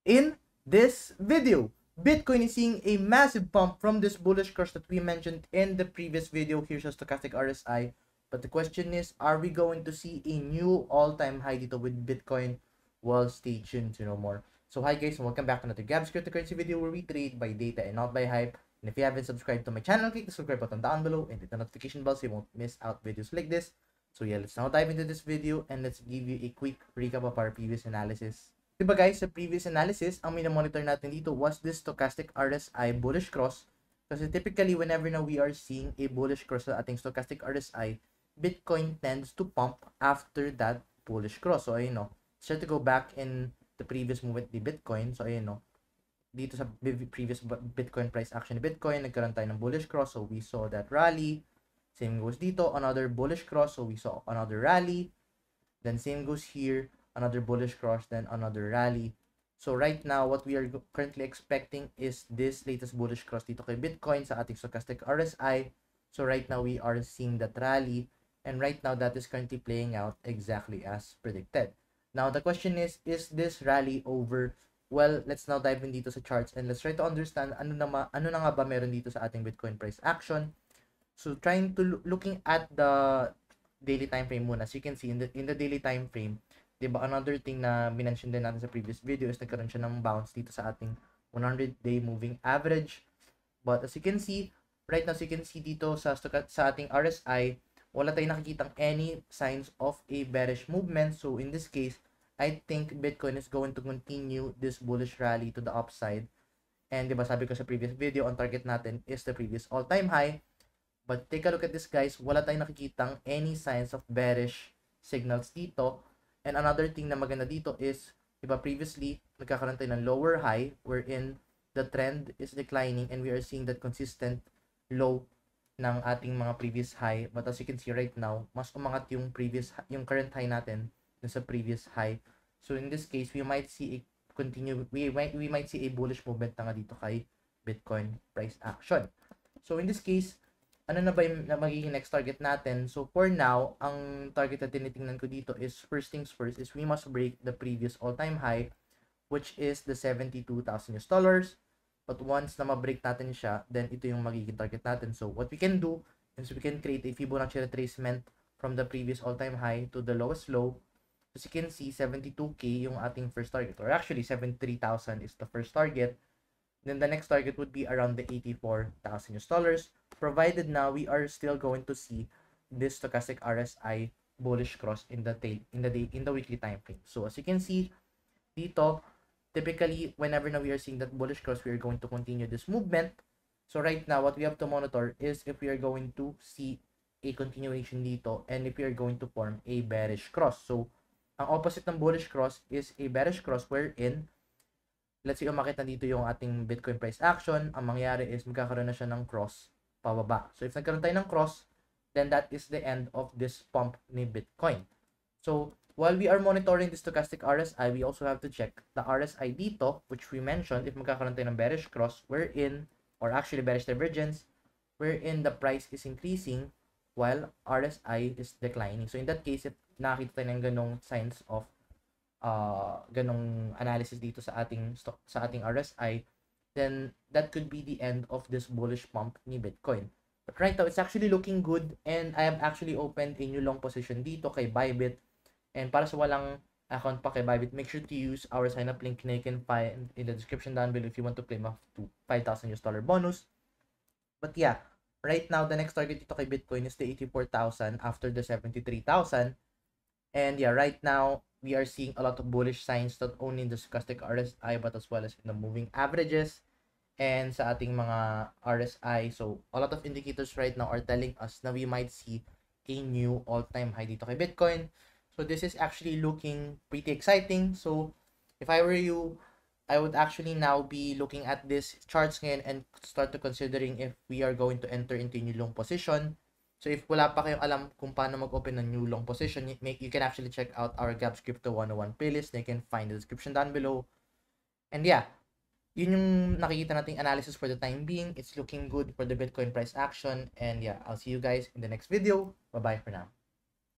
In this video, Bitcoin is seeing a massive pump from this bullish crush that we mentioned in the previous video. Here's a stochastic RSI. But the question is, are we going to see a new all-time high dito with Bitcoin? Well, stay tuned to know more. So hi guys, and welcome back to another Gabs Cryptocurrency video where we trade by data and not by hype. And if you haven't subscribed to my channel, click the subscribe button down below and hit the notification bell so you won't miss out videos like this. So yeah, let's now dive into this video and let's give you a quick recap of our previous analysis. Diba guys, sa previous analysis, ang minamonitor natin dito was this stochastic RSI bullish cross. Kasi typically, whenever na we are seeing a bullish cross sa ating stochastic RSI, Bitcoin tends to pump after that bullish cross. So, ayun no. Let's try to go back in the previous movement ni Bitcoin. So, ayun no. Dito sa previous Bitcoin price action ni Bitcoin, nagkaroon tayo ng bullish cross. So, we saw that rally. Same goes dito, another bullish cross. So, we saw another rally. Then, same goes here. Another bullish cross, then another rally. So right now, what we are currently expecting is this latest bullish cross dito kay Bitcoin sa ating stochastic RSI. So right now, we are seeing that rally. And right now, that is currently playing out exactly as predicted. Now, the question is this rally over? Well, let's now dive in dito sa charts and let's try to understand ano na nga ba meron dito sa ating Bitcoin price action. So trying to looking at the daily time frame muna. As you can see, in the daily time frame, diba, another thing na minention din natin sa previous video is nagkaroon siya ng bounce dito sa ating 100-day moving average. But as you can see, right now, as you can see dito sa ating RSI, wala tayong nakikitang any signs of a bearish movement. So in this case, I think Bitcoin is going to continue this bullish rally to the upside. And diba, sabi ko sa previous video, ang target natin is the previous all-time high. But take a look at this guys, wala tayong nakikitang any signs of bearish signals dito. And another thing na maganda dito is, diba, previously, nagkakaroon tayo ng lower high wherein the trend is declining and we are seeing that consistent low ng ating mga previous high. But as you can see right now, mas umangat yung current high natin dun sa previous high. So in this case, we might see we might see a bullish movement na nga dito kay Bitcoin price action. So in this case, ano na ba yung magiging next target natin? So for now, ang target na tinitingnan ko dito is first things first is we must break the previous all-time high, which is the $72,000 US. But once na ma-break natin siya, then ito yung magiging target natin. So what we can do is we can create a Fibonacci retracement from the previous all-time high to the lowest low. As you can see, 72K yung ating first target, or actually 73,000 is the first target. Then the next target would be around the $84,000 US, provided now we are still going to see this stochastic RSI bullish cross in the weekly time frame. So as you can see dito, typically whenever now we are seeing that bullish cross, we are going to continue this movement. So right now, what we have to monitor is if we are going to see a continuation dito and if we are going to form a bearish cross. So ang opposite ng bullish cross is a bearish cross wherein, let's say, umakit na dito yung ating Bitcoin price action, ang mangyayari is magkakaroon na siya ng cross pababa. So, if nagkaroon tayo ng cross, then that is the end of this pump ni Bitcoin. So, while we are monitoring the stochastic RSI, we also have to check the RSI dito, which we mentioned, if magkakaroon tayo ng bearish cross, wherein, or actually bearish divergence, wherein the price is increasing while RSI is declining. So, in that case, if nakakita tayo ng ganong signs of ganong analysis dito sa ating RSI, then that could be the end of this bullish pump ni Bitcoin. But right now, it's actually looking good and I have actually opened a new long position dito kay Bybit. And para sa walang account pa kay Bybit, make sure to use our sign up link na you can find in the description down below if you want to claim up to $5,000 US bonus. But yeah, right now, the next target dito kay Bitcoin is the 84,000 after the 73,000. And yeah, right now, we are seeing a lot of bullish signs not only in the stochastic RSI but as well as in the moving averages and sa ating mga RSI. So a lot of indicators right now are telling us na we might see a new all-time high dito kay Bitcoin. So this is actually looking pretty exciting. So if I were you, I would actually now be looking at this charts ngayon and start to considering if we are going to enter into a new long position. So if wala pa kayong alam kung paano mag-open ng new long position, you can actually check out our Gabs Crypto 101 playlist na you can find the description down below. And yeah, yun yung nakikita nating analysis for the time being. It's looking good for the Bitcoin price action. And yeah, I'll see you guys in the next video. Bye-bye for now.